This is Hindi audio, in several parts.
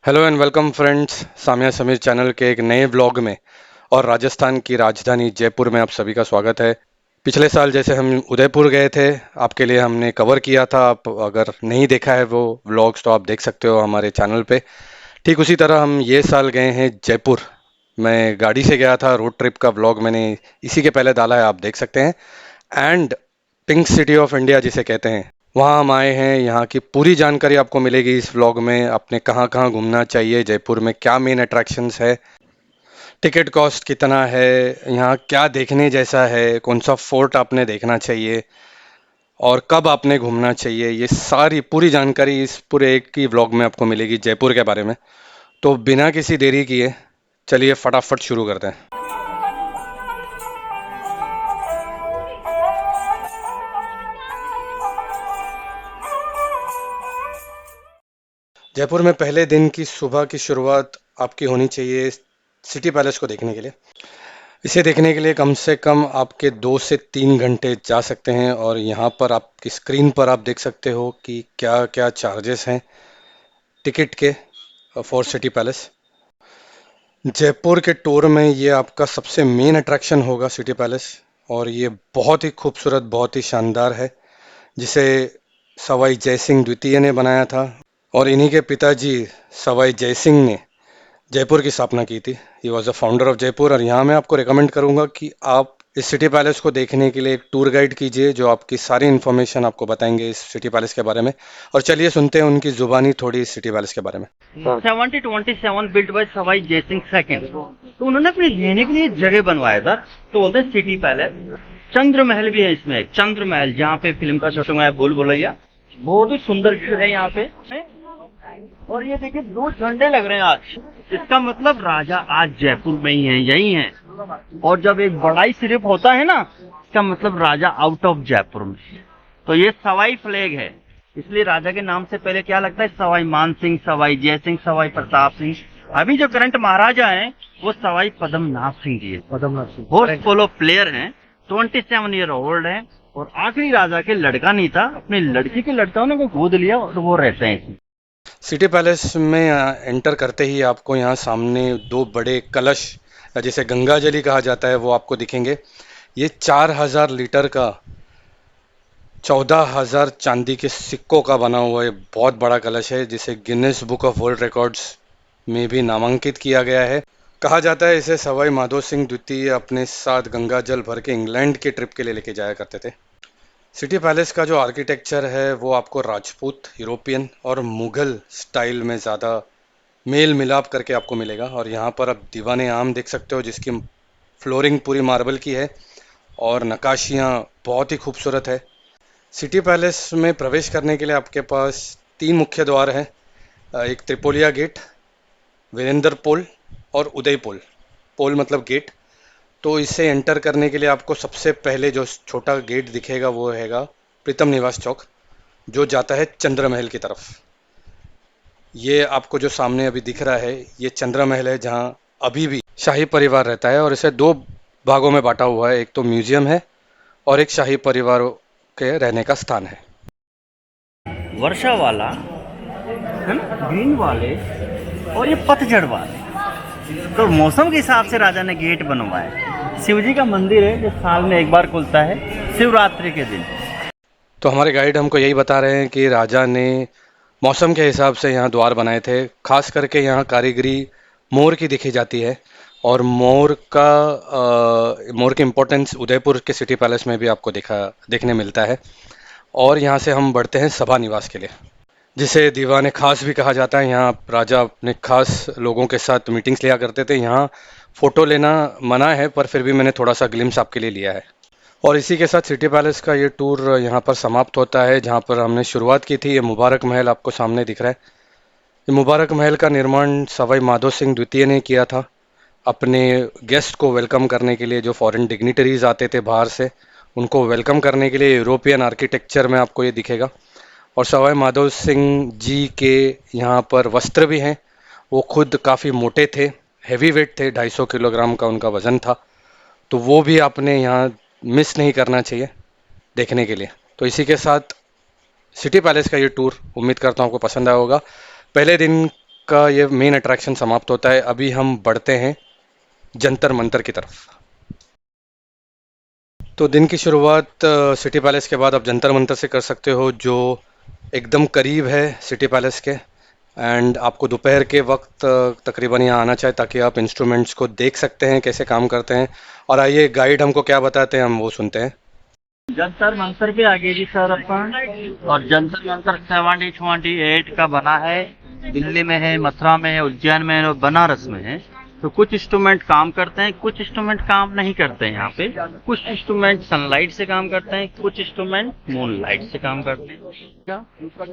Hello and welcome friends, Samiya Sameer channel के एक नए व्लॉग में और राजस्थान की राजधानी जयपुर में आप सभी का स्वागत है। पिछले साल जैसे हम उदयपुर गए थे, आपके लिए हमने कवर किया था। आप अगर नहीं देखा है वो व्लॉग्स तो आप देख सकते हो हमारे चैनल पे। ठीक उसी तरह हम ये साल गए हैं जयपुर। मैं गाड़ी से गया था, रोड ट्रिप का व्लॉग मैंने इसी के पहले डाला है, आप देख सकते हैं। And pink city of India जिसे कहते हैं, वहाँ हम आए हैं। यहाँ की पूरी जानकारी आपको मिलेगी इस व्लॉग में। आपने कहाँ कहाँ घूमना चाहिए, जयपुर में क्या मेन अट्रैक्शंस है, टिकट कॉस्ट कितना है, यहाँ क्या देखने जैसा है, कौन सा फोर्ट आपने देखना चाहिए और कब आपने घूमना चाहिए, ये सारी पूरी जानकारी इस पूरे एक ही व्लॉग में आपको मिलेगी जयपुर के बारे में। तो बिना किसी देरी किए चलिए फटाफट शुरू करते हैं। जयपुर में पहले दिन की सुबह की शुरुआत आपकी होनी चाहिए सिटी पैलेस को देखने के लिए। इसे देखने के लिए कम से कम आपके 2 से 3 घंटे जा सकते हैं और यहाँ पर आपकी स्क्रीन पर आप देख सकते हो कि क्या क्या चार्जेस हैं टिकट के फॉर सिटी पैलेस। जयपुर के टूर में ये आपका सबसे मेन अट्रैक्शन होगा सिटी पैलेस। और ये बहुत ही खूबसूरत, बहुत ही शानदार है, जिसे सवाई जयसिंह द्वितीय ने बनाया था और इन्हीं के पिताजी सवाई जयसिंह ने जयपुर की स्थापना की थी। He was the founder of Jaipur. और यहाँ मैं आपको रिकमेंड करूँगा कि आप इस सिटी पैलेस को देखने के लिए एक टूर गाइड कीजिए, जो आपकी सारी इन्फॉर्मेशन आपको बताएंगे इस सिटी पैलेस के बारे में। और चलिए सुनते हैं उनकी जुबानी थोड़ी इस सिटी पैलेस के बारे में। 1727 built by Sawai Jaisingh second. तो उन्होंने अपने रहने के लिए एक जगह बनवाया था, तो बोलते हैं सिटी पैलेस। चंद्र महल भी है इसमें, एक चंद्र महल जहाँ पे फिल्म का शूटिंग है, भूल भुलैया। बहुत ही सुंदर व्यू है यहाँ पे। और ये देखिए 2 झंडे लग रहे हैं आज। इसका मतलब राजा आज जयपुर में ही है, यही है। और जब एक बड़ाई सिर्फ होता है ना, इसका मतलब राजा आउट ऑफ जयपुर में। तो ये सवाई फ्लैग है, इसलिए राजा के नाम से पहले क्या लगता है, सवाई मान सिंह, सवाई जय सिंह, सवाई प्रताप सिंह। अभी जो करंट महाराजा हैं वो सवाई पद्मनाभ सिंह जी है। पद्मनाभ सिंह वो पोलो प्लेयर हैं, 27 ईयर ओल्ड हैं। और आखिरी राजा के लड़का नहीं था, अपनी लड़की के लड़का ने गोद लिया और वो रहते हैं इसमें। सिटी पैलेस में एंटर करते ही आपको यहाँ सामने 2 बड़े कलश, जिसे गंगा जली कहा जाता है, वो आपको दिखेंगे। ये 4000 लीटर का, 14,000 चांदी के सिक्कों का बना हुआ ये बहुत बड़ा कलश है, जिसे Guinness book of world records में भी नामांकित किया गया है। कहा जाता है इसे सवाई माधो सिंह द्वितीय अपने साथ गंगा जल भर के इंग्लैंड की ट्रिप के लिए लेके जाया करते थे। सिटी पैलेस का जो आर्किटेक्चर है वो आपको राजपूत, यूरोपियन और मुगल स्टाइल में ज़्यादा मेल मिलाप करके आपको मिलेगा। और यहाँ पर आप दीवाने आम देख सकते हो, जिसकी फ्लोरिंग पूरी मार्बल की है और नक्काशियाँ बहुत ही खूबसूरत है। सिटी पैलेस में प्रवेश करने के लिए आपके पास 3 मुख्य द्वार हैं। एक त्रिपोलिया गेट, वीरेंद्र पोल और उदय पोल। पोल मतलब गेट। तो इसे एंटर करने के लिए आपको सबसे पहले जो छोटा गेट दिखेगा वो हैगा प्रीतम निवास चौक, जो जाता है चंद्र महल की तरफ। ये आपको जो सामने अभी दिख रहा है ये चंद्र महल है, जहाँ अभी भी शाही परिवार रहता है। और इसे 2 भागों में बांटा हुआ है, एक तो म्यूजियम है और एक शाही परिवार के रहने का स्थान है। वर्षा वाला है ना, ग्रीन वाले और ये पतझड़ वाले। तो मौसम के हिसाब से राजा ने गेट बनवाया। शिव जी का मंदिर है जो साल में एक बार खुलता है, शिवरात्रि के दिन। तो हमारे गाइड हमको यही बता रहे हैं कि राजा ने मौसम के हिसाब से यहाँ द्वार बनाए थे। खास करके यहाँ कारीगरी मोर की दिखी जाती है। और मोर की इम्पोर्टेंस उदयपुर के सिटी पैलेस में भी आपको देखने मिलता है। और यहाँ से हम बढ़ते हैं सभा निवास के लिए, जिसे दीवाने खास भी कहा जाता है। यहाँ राजा अपने खास लोगों के साथ मीटिंग्स लिया करते थे। यहाँ फ़ोटो लेना मना है, पर फिर भी मैंने थोड़ा सा ग्लिम्स आपके लिए लिया है। और इसी के साथ सिटी पैलेस का ये टूर यहाँ पर समाप्त होता है, जहाँ पर हमने शुरुआत की थी। ये मुबारक महल आपको सामने दिख रहा है। ये मुबारक महल का निर्माण सवाई माधो सिंह द्वितीय ने किया था, अपने गेस्ट को वेलकम करने के लिए। जो फॉरेन डिग्निटरीज आते थे बाहर से, उनको वेलकम करने के लिए यूरोपियन आर्किटेक्चर में आपको ये दिखेगा। और सवाई माधो सिंह जी के यहाँ पर वस्त्र भी हैं। वो खुद काफ़ी मोटे थे, हैवी वेट थे, 250 किलोग्राम का उनका वज़न था। तो वो भी आपने यहाँ मिस नहीं करना चाहिए देखने के लिए। तो इसी के साथ सिटी पैलेस का ये टूर उम्मीद करता हूँ आपको पसंद आया होगा। पहले दिन का ये मेन अट्रैक्शन समाप्त होता है। अभी हम बढ़ते हैं जंतर मंतर की तरफ। तो दिन की शुरुआत सिटी पैलेस के बाद आप जंतर मंतर से कर सकते हो, जो एकदम करीब है सिटी पैलेस के। एंड आपको दोपहर के वक्त तकरीबन यहाँ आना चाहिए ताकि आप इंस्ट्रूमेंट्स को देख सकते हैं कैसे काम करते हैं। और आइए गाइड हमको क्या बताते हैं, हम वो सुनते हैं। जंतर मंतर के आगे जी सर अपन, और जंतर मंतर 1728 का बना है। दिल्ली में है, मथुरा में है, उज्जैन में है और बनारस में है। तो कुछ इंस्ट्रूमेंट काम करते हैं, कुछ इंस्ट्रूमेंट काम नहीं करते हैं यहाँ पे। कुछ इंस्ट्रूमेंट सनलाइट से काम करते हैं, कुछ इंस्ट्रूमेंट मून लाइट से काम करते हैं।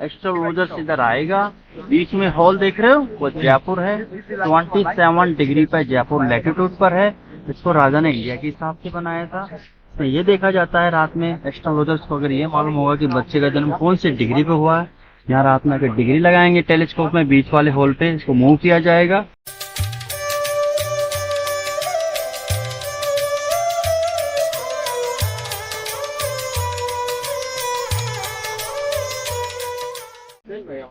एस्ट्रोलॉजर इधर आएगा, बीच में हॉल देख रहे हो वो जयपुर है। 27 डिग्री पर जयपुर लैटिट्यूड पर है। इसको राजा ने इंडिया के हिसाब से बनाया था। तो ये देखा जाता है रात में एस्ट्रोलॉजर्स को, अगर ये मालूम होगा कि बच्चे का जन्म कौन से डिग्री पे हुआ है, यहाँ रात में अगर डिग्री लगाएंगे टेलीस्कोप में बीच वाले होल पे, इसको मूव किया जाएगा।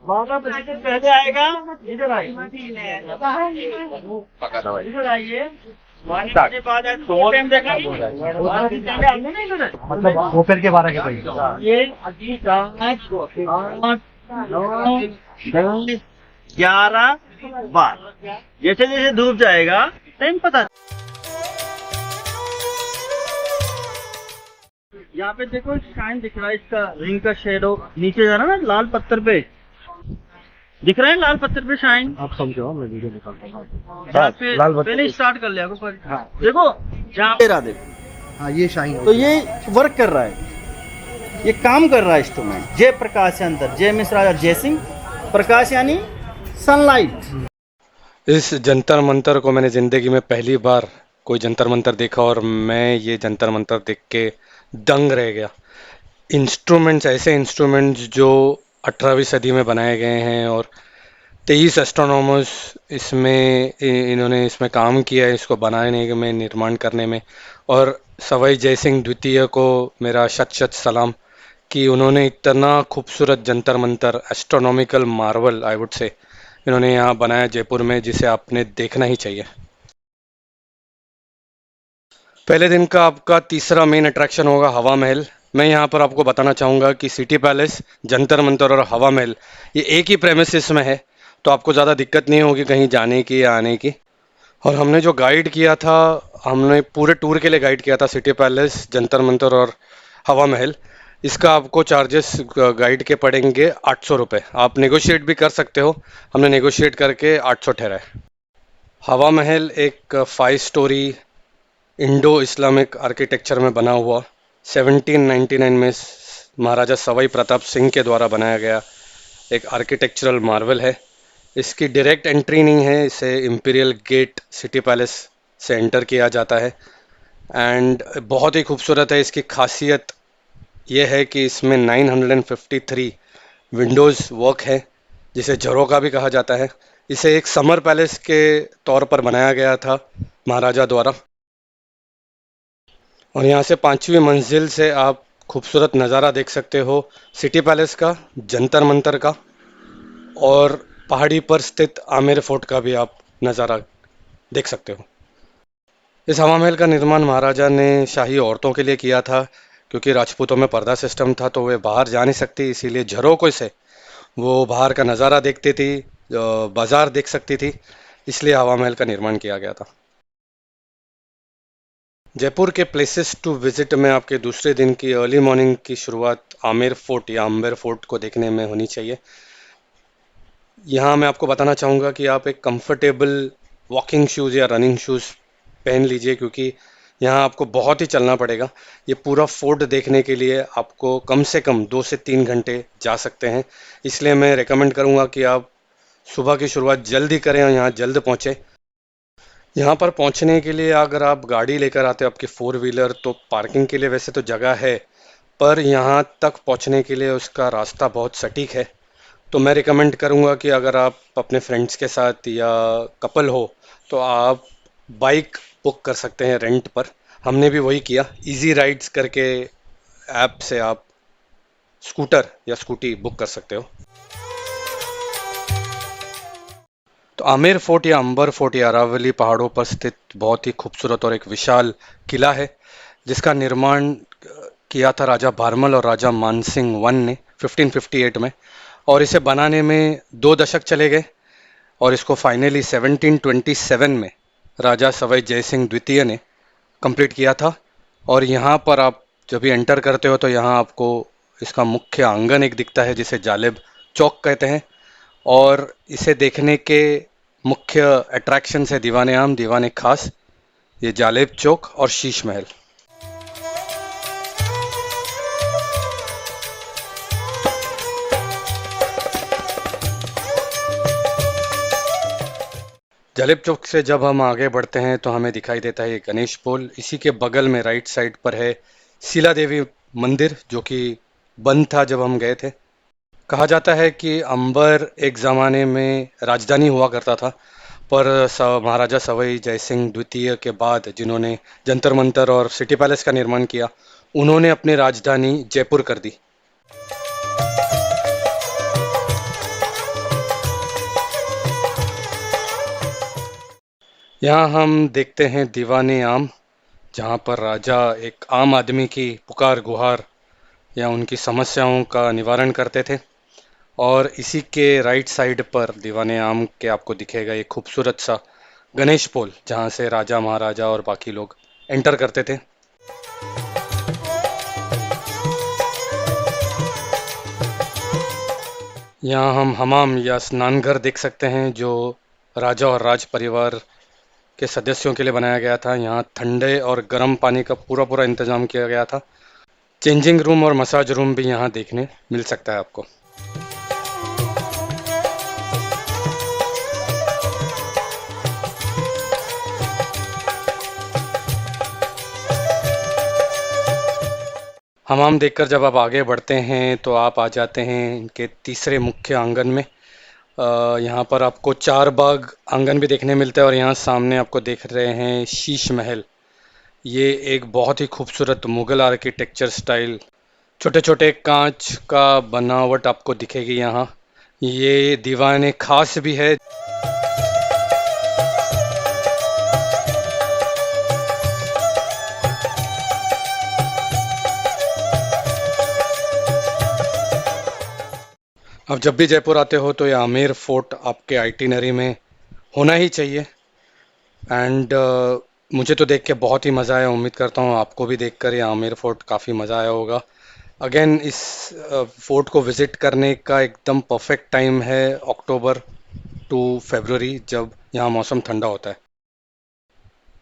पहले आएगा, इधर आइए, इधर आइए। मतलब ओपेर के 12 के पैसे। ये 11 12, जैसे जैसे धूप जाएगा टाइम पता। यहाँ पे देखो शाइन दिख रहा है, इसका रिंग का शेडो नीचे जा रहा है ना, लाल पत्थर पे दिख रहा है, लाल पत्थर पे शाइन। आप समझो, मैं वीडियो निकालता हूँ। यहाँ पे लाल पत्थर पहले पे। स्टार्ट कर लिया पर हाँ। देखो जहाँ पे देखो, हाँ, ये शाइन तो ये वर्क कर रहा है, ये काम कर रहा है इंस्ट्रूमेंट। जय प्रकाश के अंदर जय मिश्रा राजा जय सिंह, प्रकाश यानी सनलाइट। इस जंतर मंतर को मैंने ज़िंदगी में पहली बार कोई जंतर मंतर देखा और मैं ये जंतर मंतर देख के दंग रह गया। इंस्ट्रूमेंट्स, ऐसे इंस्ट्रूमेंट्स जो 18वीं सदी में बनाए गए हैं और 23 एस्ट्रोनॉमर्स इसमें इन्होंने इसमें काम किया है, इसको बनाने में, निर्माण करने में। और सवाई जयसिंह द्वितीय को मेरा शत शत सलाम कि उन्होंने इतना खूबसूरत Jantar Mantar, astronomical Marvel I would say, इन्होंने यहाँ बनाया जयपुर में, जिसे आपने देखना ही चाहिए। पहले दिन का आपका तीसरा मेन अट्रैक्शन होगा हवा महल। मैं यहाँ पर आपको बताना चाहूँगा कि सिटी पैलेस, जंतर मंतर और हवा महल ये एक ही प्रेमिसेस में है, तो आपको ज़्यादा दिक्कत नहीं होगी कहीं जाने की या आने की। और हमने जो गाइड किया था, हमने पूरे टूर के लिए गाइड किया था सिटी पैलेस, जंतर मंतर और हवा महल। इसका आपको चार्जेस गाइड के पड़ेंगे 800 रुपये। आप नेगोशिएट भी कर सकते हो, हमने नेगोशिएट करके 800 ठहराए। हवा महल एक 5 स्टोरी इंडो इस्लामिक आर्किटेक्चर में बना हुआ 1799 में महाराजा सवाई प्रताप सिंह के द्वारा बनाया गया एक आर्किटेक्चरल मार्वल है। इसकी डायरेक्ट एंट्री नहीं है, इसे इंपीरियल गेट सिटी पैलेस से एंटर किया जाता है। एंड बहुत ही खूबसूरत है। इसकी खासियत यह है कि इसमें 953 विंडोज़ वर्क है, जिसे झरोका भी कहा जाता है। इसे एक समर पैलेस के तौर पर बनाया गया था महाराजा द्वारा। और यहाँ से 5वीं मंजिल से आप खूबसूरत नज़ारा देख सकते हो सिटी पैलेस का, जंतर मंतर का, और पहाड़ी पर स्थित आमेर फोर्ट का भी आप नज़ारा देख सकते हो। इस हवा महल का निर्माण महाराजा ने शाही औरतों के लिए किया था, क्योंकि राजपूतों में पर्दा सिस्टम था तो वे बाहर जा नहीं सकती, इसीलिए झरोकों से वो बाहर का नज़ारा देखती थी, बाजार देख सकती थी, इसलिए हवा महल का निर्माण किया गया था। जयपुर के प्लेसेस टू विजिट में आपके दूसरे दिन की अर्ली मॉर्निंग की शुरुआत आमेर फोर्ट या अंबर फोर्ट को देखने में होनी चाहिए। यहाँ मैं आपको बताना चाहूँगा कि आप एक कंफर्टेबल वॉकिंग शूज़ या रनिंग शूज़ पहन लीजिए, क्योंकि यहाँ आपको बहुत ही चलना पड़ेगा। ये पूरा फोर्ट देखने के लिए आपको कम से कम 2 से 3 घंटे जा सकते हैं, इसलिए मैं रेकमेंड करूँगा कि आप सुबह की शुरुआत जल्द ही करें और यहाँ जल्द पहुँचें। यहाँ पर पहुँचने के लिए अगर आप गाड़ी लेकर आते हो, आपकी 4 व्हीलर, तो पार्किंग के लिए वैसे तो जगह है, पर यहाँ तक पहुँचने के लिए उसका रास्ता बहुत सटीक है। तो मैं रिकमेंड करूँगा कि अगर आप अपने फ्रेंड्स के साथ या कपल हो तो आप बाइक बुक कर सकते हैं रेंट पर। हमने भी वही किया, इजी राइड्स करके ऐप से आप स्कूटर या स्कूटी बुक कर सकते हो। आमेर फोर्ट या अंबर फोर्ट या अरावली पहाड़ों पर स्थित बहुत ही खूबसूरत और एक विशाल किला है जिसका निर्माण किया था राजा भारमल और राजा मानसिंह वन ने 1558 में। और इसे बनाने में 2 दशक चले गए और इसको फाइनली 1727 में राजा सवाई जयसिंह द्वितीय ने कंप्लीट किया था। और यहाँ पर आप जब भी एंटर करते हो तो यहाँ आपको इसका मुख्य आंगन एक दिखता है जिसे जालिब चौक कहते हैं। और इसे देखने के मुख्य अट्रैक्शन है दीवाने आम, दीवाने खास, ये जालिब चौक और शीश महल। जालिब चौक से जब हम आगे बढ़ते हैं तो हमें दिखाई देता है ये गणेश पोल। इसी के बगल में राइट साइड पर है शीला देवी मंदिर जो कि बंद था जब हम गए थे। कहा जाता है कि अंबर एक ज़माने में राजधानी हुआ करता था, पर महाराजा सवाई जयसिंह द्वितीय के बाद जिन्होंने जंतर मंतर और सिटी पैलेस का निर्माण किया, उन्होंने अपनी राजधानी जयपुर कर दी। यहाँ हम देखते हैं दीवाने आम, जहाँ पर राजा एक आम आदमी की पुकार गुहार या उनकी समस्याओं का निवारण करते थे। और इसी के राइट साइड पर दीवाने आम के आपको दिखेगा एक खूबसूरत सा गणेश पोल जहाँ से राजा महाराजा और बाकी लोग एंटर करते थे। यहाँ हम हमाम या स्नानघर देख सकते हैं जो राजा और राज परिवार के सदस्यों के लिए बनाया गया था। यहाँ ठंडे और गर्म पानी का पूरा पूरा इंतजाम किया गया था। चेंजिंग रूम और मसाज रूम भी यहाँ देखने मिल सकता है आपको। हमाम देखकर जब आप आगे बढ़ते हैं तो आप आ जाते हैं इनके तीसरे मुख्य आंगन में। यहाँ पर आपको चार बाग आंगन भी देखने मिलता है और यहाँ सामने आपको देख रहे हैं शीश महल। ये एक बहुत ही खूबसूरत मुगल आर्किटेक्चर स्टाइल, छोटे छोटे कांच का बनावट आपको दिखेगी यहाँ। ये दीवाने खास भी है। अब जब भी जयपुर आते हो तो ये आमेर फोर्ट आपके आइटिनरी में होना ही चाहिए। एंड मुझे तो देख के बहुत ही मज़ा आया, उम्मीद करता हूँ आपको भी देखकर ये आमेर फोर्ट काफ़ी मज़ा आया होगा। अगेन इस फोर्ट को विज़िट करने का एकदम परफेक्ट टाइम है अक्टूबर टू फरवरी, जब यहाँ मौसम ठंडा होता है।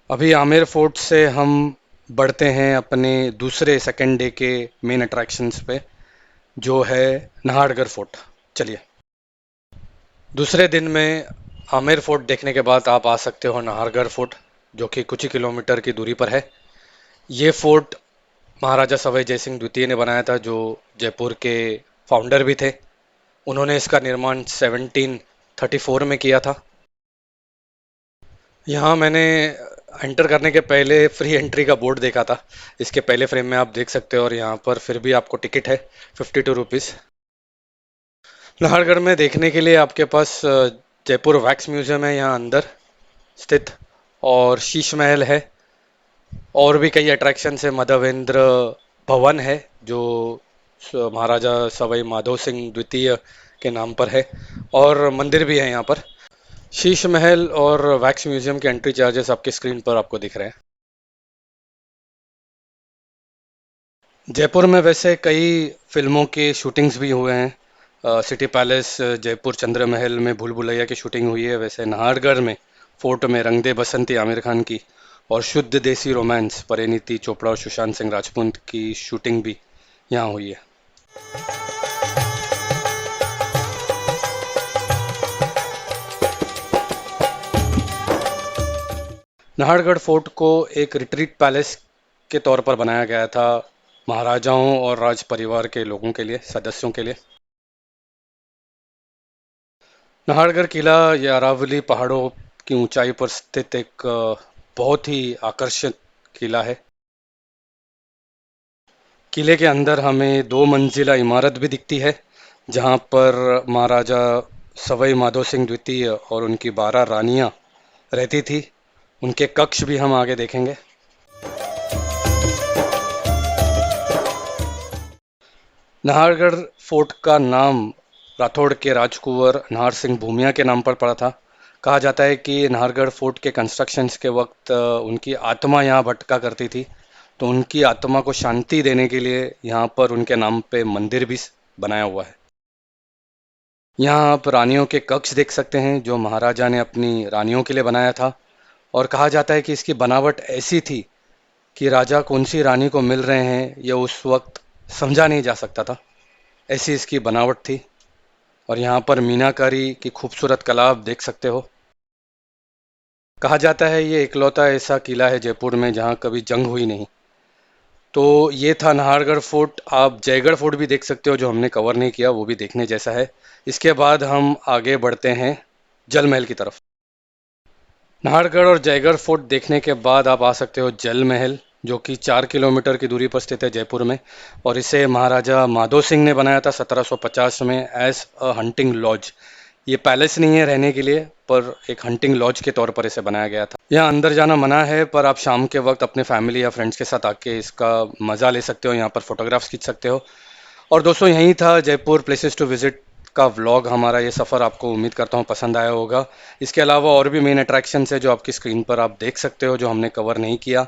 अभी आमेर फोर्ट से हम बढ़ते हैं अपने दूसरे सेकेंड डे के मेन अट्रैक्शंस पे, जो है नाहरगढ़ फोर्ट। चलिए, दूसरे दिन में आमेर फोर्ट देखने के बाद आप आ सकते हो नाहरगढ़ फोर्ट, जो कि कुछ ही किलोमीटर की दूरी पर है। ये फोर्ट महाराजा सवाई जयसिंह द्वितीय ने बनाया था, जो जयपुर के फाउंडर भी थे। उन्होंने इसका निर्माण 1734 में किया था। यहाँ मैंने एंटर करने के पहले फ्री एंट्री का बोर्ड देखा था, इसके पहले फ्रेम में आप देख सकते हो, और यहाँ पर फिर भी आपको टिकट है 52 रुपीज़। नाहरगढ़ में देखने के लिए आपके पास जयपुर वैक्स म्यूजियम है यहाँ अंदर स्थित, और शीश महल है, और भी कई अट्रैक्शंस है। माधवेंद्र भवन है जो महाराजा सवाई माधो सिंह द्वितीय के नाम पर है, और मंदिर भी है यहाँ पर। शीश महल और वैक्स म्यूजियम के एंट्री चार्जेस आपके स्क्रीन पर आपको दिख रहे हैं। जयपुर में वैसे कई फिल्मों के शूटिंग्स भी हुए हैं। सिटी पैलेस जयपुर चंद्र महल में भूल भुलैया की शूटिंग हुई है। वैसे नाहरगढ़ में फोर्ट में रंग दे बसंती आमिर खान की, और शुद्ध देसी रोमांस परिणीति चोपड़ा और सुशांत सिंह राजपूत की शूटिंग भी यहाँ हुई है। नाहरगढ़ फोर्ट को एक रिट्रीट पैलेस के तौर पर बनाया गया था महाराजाओं और राज परिवार के लोगों के लिए, सदस्यों के लिए। नाहरगढ़ किला या अरावली पहाड़ों की ऊंचाई पर स्थित एक बहुत ही आकर्षक किला है। किले के अंदर हमें 2 मंजिला इमारत भी दिखती है, जहां पर महाराजा सवाई माधो सिंह द्वितीय और उनकी 12 रानियां रहती थी, उनके कक्ष भी हम आगे देखेंगे। नाहरगढ़ फोर्ट का नाम राठौड़ के राजकुंवर नाहर सिंह भूमिया के नाम पर पड़ा था। कहा जाता है कि नाहरगढ़ फोर्ट के कंस्ट्रक्शंस के वक्त उनकी आत्मा यहाँ भटका करती थी, तो उनकी आत्मा को शांति देने के लिए यहाँ पर उनके नाम पे मंदिर भी बनाया हुआ है। यहाँ आप रानियों के कक्ष देख सकते हैं जो महाराजा ने अपनी रानियों के लिए बनाया था, और कहा जाता है कि इसकी बनावट ऐसी थी कि राजा कौन सी रानी को मिल रहे हैं यह उस वक्त समझा नहीं जा सकता था, ऐसी इसकी बनावट थी। और यहाँ पर मीनाकारी की खूबसूरत कला आप देख सकते हो। कहा जाता है ये इकलौता ऐसा किला है जयपुर में जहाँ कभी जंग हुई नहीं। तो ये था नाहरगढ़ फोर्ट। आप जयगढ़ फोर्ट भी देख सकते हो जो हमने कवर नहीं किया, वो भी देखने जैसा है। इसके बाद हम आगे बढ़ते हैं जल महल की तरफ। नाहरगढ़ और जयगढ़ फोर्ट देखने के बाद आप आ सकते हो जल महल, जो कि 4 किलोमीटर की दूरी पर स्थित है जयपुर में, और इसे महाराजा माधो सिंह ने बनाया था 1750 में एज अ हंटिंग लॉज। ये पैलेस नहीं है रहने के लिए, पर एक हंटिंग लॉज के तौर पर इसे बनाया गया था। यहाँ अंदर जाना मना है, पर आप शाम के वक्त अपने फैमिली या फ्रेंड्स के साथ आके इसका मज़ा ले सकते हो, यहाँ पर फोटोग्राफ्स खींच सकते हो। और दोस्तों यही था जयपुर प्लेसेस टू विजिट का व्लॉग हमारा। ये सफ़र आपको उम्मीद करता हूँ पसंद आया होगा। इसके अलावा और भी मेन अट्रैक्शंस है जो आपकी स्क्रीन पर आप देख सकते हो, जो हमने कवर नहीं किया।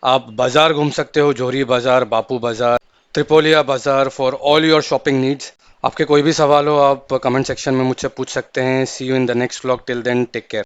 आप बाज़ार घूम सकते हो, जोहरी बाज़ार, बापू बाज़ार, त्रिपोलिया बाज़ार, for all your shopping needs. आपके कोई भी सवाल हो आप कमेंट सेक्शन में मुझसे पूछ सकते हैं। See you in the next vlog, till then take care.